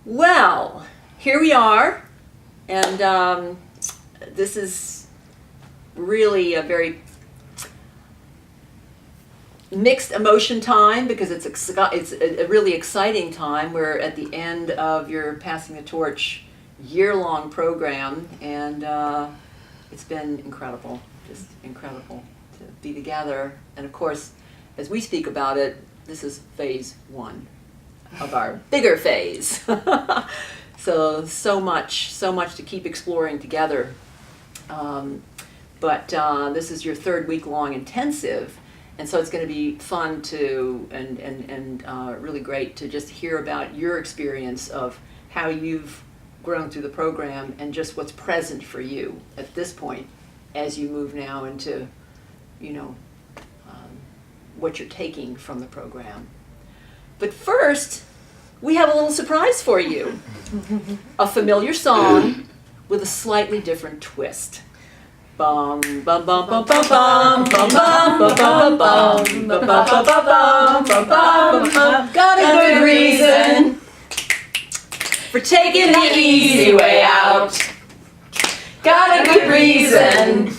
Well, here we are, and this is really a very mixed emotion time because it's a really exciting time. We're at the end of your Passing the Torch year-long program, and it's been incredible, just incredible to be together. And of course, as we speak about it, this is phase one of our bigger phase. so much to keep exploring together. But this is your third week-long intensive, and so it's going to be fun to and really great to just hear about your experience of how you've grown through the program and just what's present for you at this point as you move now into, what you're taking from the program. But first, we have a little surprise for you. A familiar song with a slightly different twist. Bum bum bum bum bum bum bum bum bum bum bum bum bum bum bum. Got a good reason for taking the easy way out. Got a good reason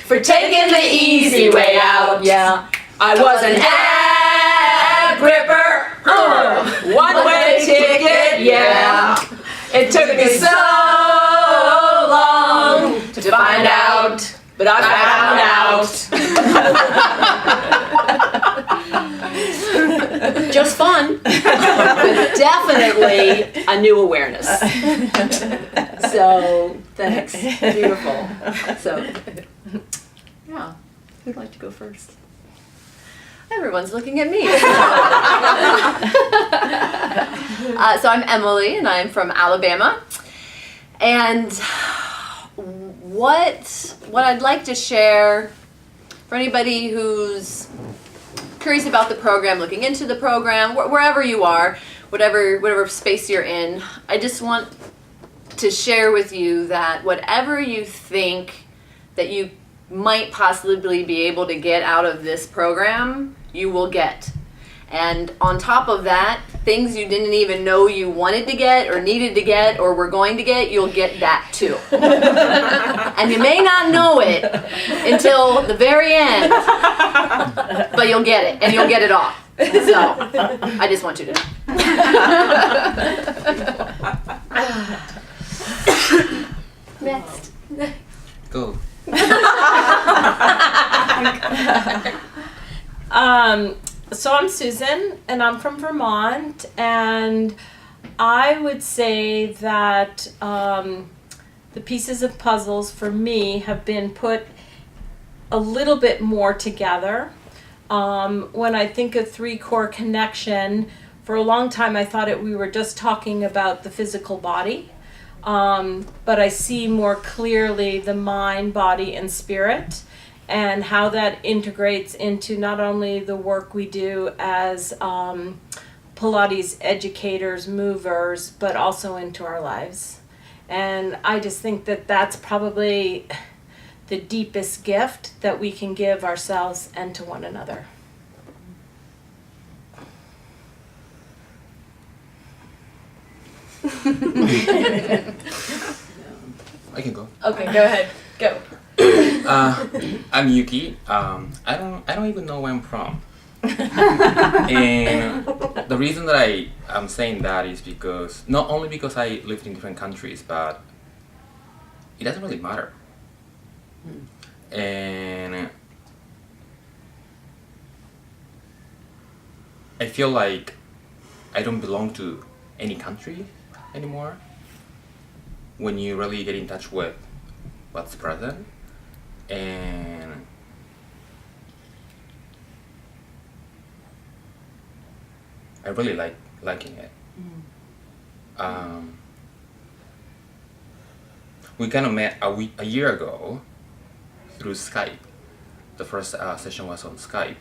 for taking the easy way out. Yeah, I was an ab ripper, one-way ticket. Yeah, it took me so long to find out, but I found out. Just fun, but definitely a new awareness. So thanks, beautiful. So yeah, who'd like to go first? Everyone's looking at me. So I'm Emily, and I'm from Alabama. And what I'd like to share for anybody who's curious about the program, looking into the program, wherever you are, whatever space you're in, I just want to share with you that whatever you think that you might possibly be able to get out of this program, you will get. And on top of that, things you didn't even know you wanted to get or needed to get or were going to get, you'll get that too. And you may not know it until the very end, but you'll get it, and you'll get it all. So, I just want you to know. Next. Go. So I'm Susan, and I'm from Vermont, and I would say that the pieces of puzzles for me have been put a little bit more together. When I think of three core connection, for a long time I thought we were just talking about the physical body, but I see more clearly the mind, body, and spirit, and how that integrates into not only the work we do as Pilates educators, movers, but also into our lives. And I just think that that's probably the deepest gift that we can give ourselves and to one another. I can go. Okay, go ahead. Go. I'm Yuki. I don't even know where I'm from. And the reason that I'm saying that is because not only because I lived in different countries, but it doesn't really matter. And I feel like I don't belong to any country anymore when you really get in touch with what's present. And I really liking it. We kind of met a year ago through Skype. The first session was on Skype,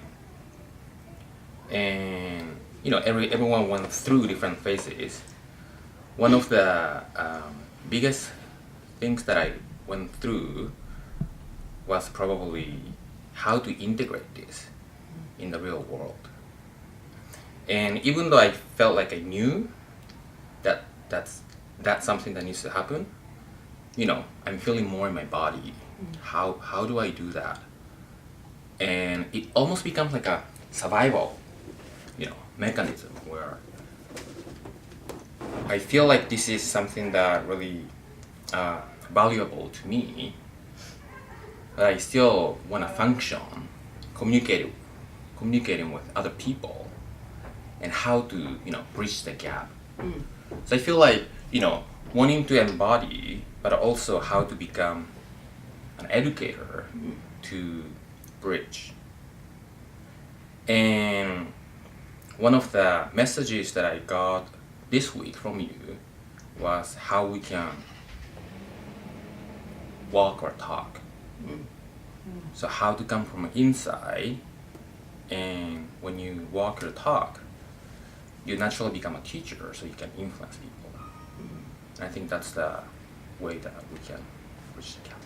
and everyone went through different phases. One of the biggest things that I went through was probably how to integrate this in the real world. And even though I felt like I knew that's something that needs to happen. I'm feeling more in my body. How do I do that? And it almost becomes like a survival, mechanism where I feel like this is something that really valuable to me, but I still want to function, communicating with other people, and how to bridge the gap. So I feel like wanting to embody, but also how to become an educator to bridge. And one of the messages that I got this week from you was how we can walk or talk. So how to come from inside, and when you walk or talk, you naturally become a teacher, so you can influence people. And I think that's the way that we can bridge the gap.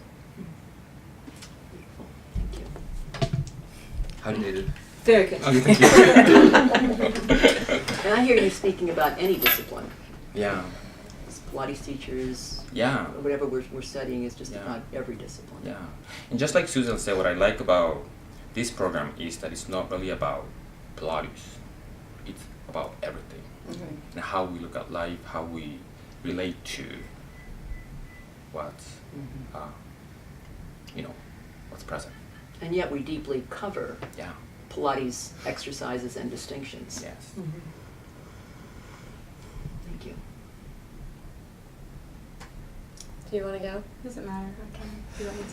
Beautiful. Thank you. How did I do? Very good. Okay, thank you. And I hear you speaking about any discipline. Yeah. Pilates teachers, Yeah. whatever we're studying is just Yeah. about every discipline. Yeah, and just like Susan said, what I like about this program is that it's not really about Pilates. It's about everything. And how we look at life, how we relate to what's, what's present. And yet we deeply cover Yeah, Pilates exercises and distinctions. yes. Thank you. Do you want to go? Doesn't matter. Okay. Do you want me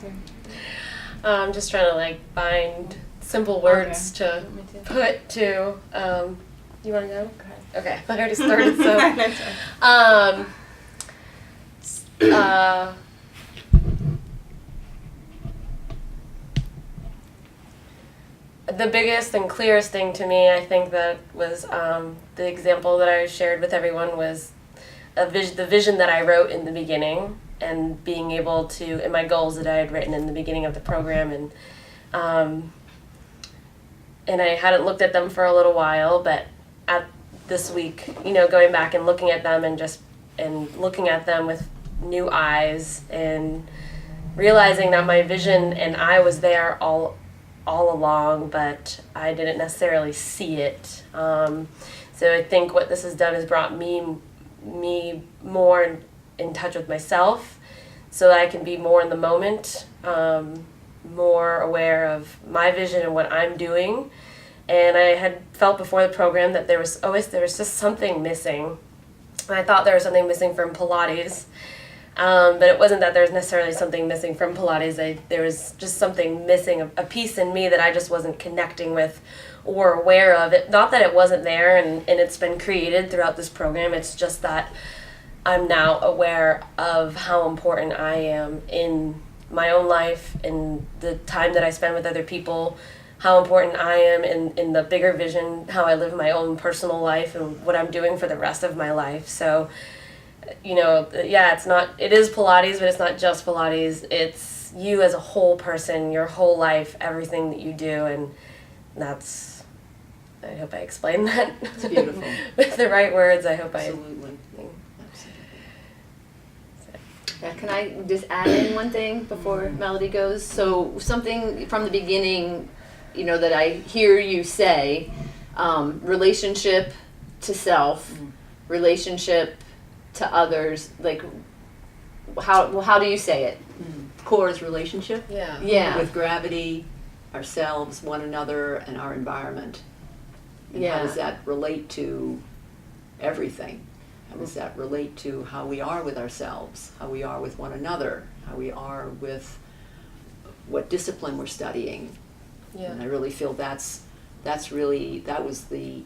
to? I'm just trying to find simple words Okay. to Want me to? put to. You want to go? Go ahead. Okay, I already started. So, That's right. The biggest and clearest thing to me, I think, that was the example that I shared with everyone was the vision that I wrote in the beginning, and being able to, and my goals that I had written in the beginning of the program, and I hadn't looked at them for a little while, but at this week, going back and looking at them and looking at them with new eyes, and realizing that my vision and I was there all along, but I didn't necessarily see it. So I think what this has done is brought me more in touch with myself, so that I can be more in the moment, more aware of my vision and what I'm doing. And I had felt before the program that there was just something missing. And I thought there was something missing from Pilates. But it wasn't that there was necessarily something missing from Pilates. There was just something missing, a piece in me that I just wasn't connecting with or aware of. Not that it wasn't there and it's been created throughout this program. It's just that I'm now aware of how important I am in my own life, in the time that I spend with other people, how important I am in the bigger vision, how I live my own personal life and what I'm doing for the rest of my life. So, it is Pilates, but it's not just Pilates. It's you as a whole person, your whole life, everything that you do, and I hope I explained that. It's beautiful. With the right words, I hope Absolutely. Yeah, can I just add in one thing before Melody goes? So something from the beginning, that I hear you say, relationship to self, relationship to others, how do you say it? Core is relationship. Yeah. Yeah. With gravity, ourselves, one another, and our environment. And how does that relate to everything? How does that relate to how we are with ourselves, how we are with one another, how we are with what discipline we're studying? Yeah. And I really feel that was the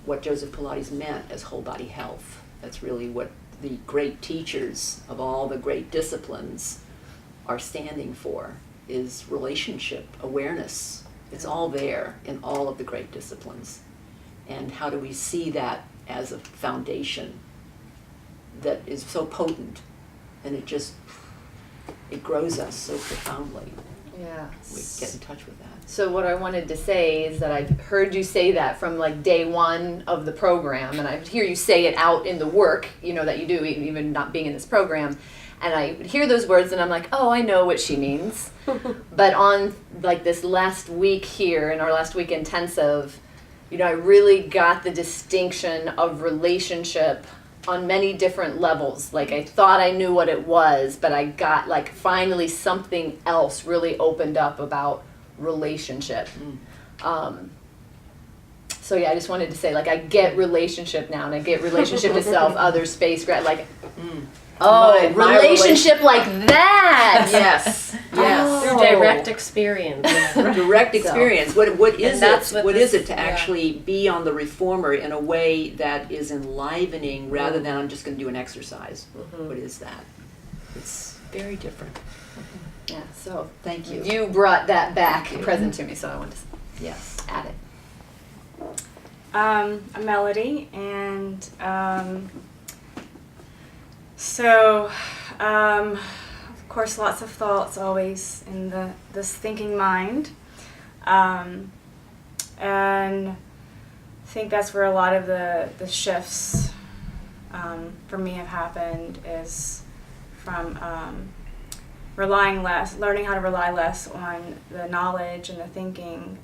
what Joseph Pilates meant as whole body health. That's really what the great teachers of all the great disciplines are standing for, is relationship, awareness. It's all there in all of the great disciplines. And how do we see that as a foundation that is so potent, and it grows us so profoundly. Yeah. we get in touch with that. So what I wanted to say is that I've heard you say that from like day one of the program, and I hear you say it out in the work, you know, that you do, even not being in this program. And I hear those words and I'm like, oh, I know what she means. But on like this last week here, in our last week intensive, you know, I really got the distinction of relationship on many different levels. Like I thought I knew what it was, but I got like finally something else really opened up about relationship. So yeah, I just wanted to say, like, I get relationship now, and I get relationship to self, other, space, like, oh, My relationship like that. Yes, yes. Through direct experience. Direct experience. What is that's it? what Is this- it to actually be on the reformer in a way that is enlivening rather than I'm just going to do an exercise? What is that? It's very different. Yeah. So Thank you. you brought that back present to me, so I wanted to Yes. add it. I'm Melody, and so of course lots of thoughts always in this thinking mind, and I think that's where a lot of the shifts for me have happened, is from learning how to rely less on the knowledge and the thinking,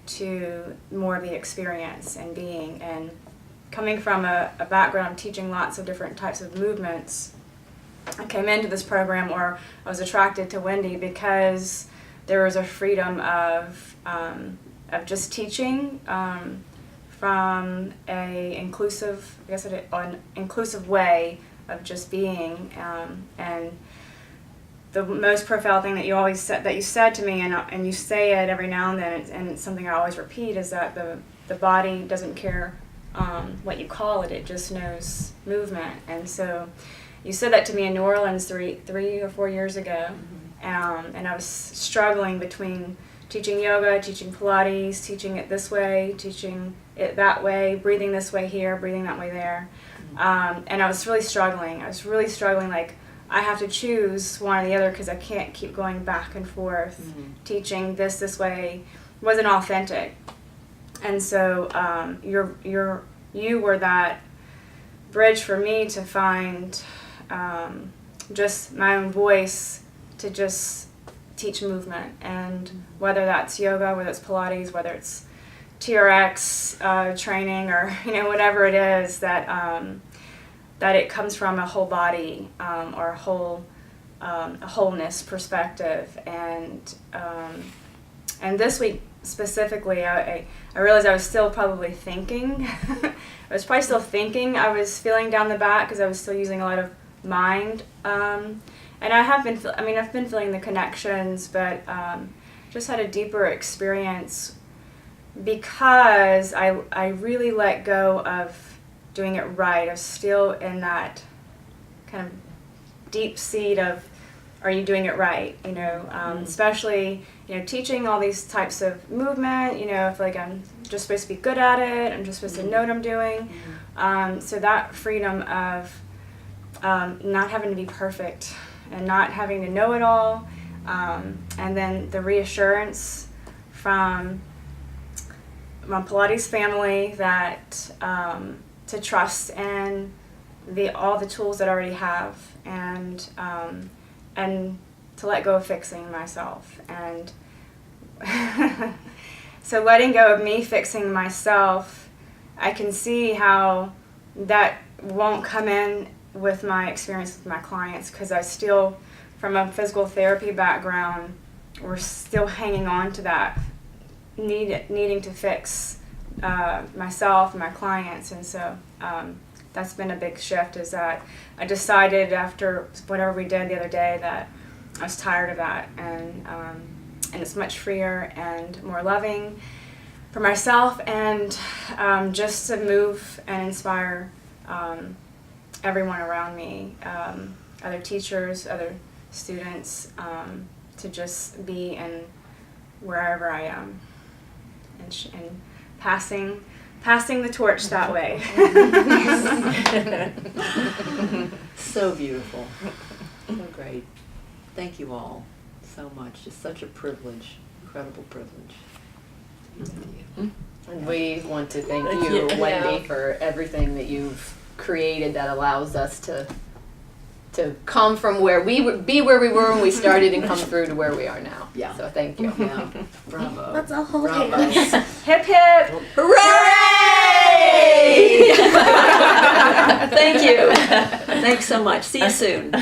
to more of the experience and being. And coming from a background teaching lots of different types of movements, I came into this program, or I was attracted to Wendy, because there was a freedom of just teaching from a inclusive, an inclusive way of just being, and the most profound thing that you said to me, and you say it every now and then, and it's something I always repeat, is that the body doesn't care what you call it; it just knows movement. And so, you said that to me in New Orleans three or 4 years ago, and I was struggling between teaching yoga, teaching Pilates, teaching it this way, teaching it that way, breathing this way here, breathing that way there, and I was really struggling. Like, I have to choose one or the other, because I can't keep going back and forth. Teaching this way wasn't authentic, and so you were that bridge for me to find just my own voice, to just teach movement, and whether that's yoga, whether it's Pilates, whether it's TRX training, or whatever it is, that it comes from a whole body, or a wholeness perspective. And this week specifically, I realized I was still probably thinking. I was probably still thinking. I was feeling down the back because I was still using a lot of mind. And I have been. I've been feeling the connections, but just had a deeper experience, because I really let go of doing it right. I was still in that kind of deep seed of, are you doing it right? Especially, teaching all these types of movement, I feel like I'm just supposed to be good at it. I'm just supposed to know what I'm doing. So that freedom of not having to be perfect and not having to know it all. And then the reassurance from my Pilates family that to trust in all the tools that I already have, and to let go of fixing myself. And so letting go of me fixing myself, I can see how that won't come in with my experience with my clients, because I still, from a physical therapy background, we're still hanging on to that needing to fix myself and my clients. And so that's been a big shift, is that I decided after whatever we did the other day that I was tired of that, and it's much freer and more loving for myself, and just to move and inspire everyone around me, other teachers, other students, to just be in wherever I am, and passing the torch that way. So beautiful. So great. Thank you all. so much. Just such a privilege, incredible privilege. And we want to thank Thank you, you. Wendy, Yeah. for everything that you've created that allows us to come from where we would be where we were when we started and come through to where we are now. Yeah. So thank you. Yeah, bravo. Let's all hold Bravo. hands. Hip hip. Hooray! Thank you. Thanks so much. See you soon.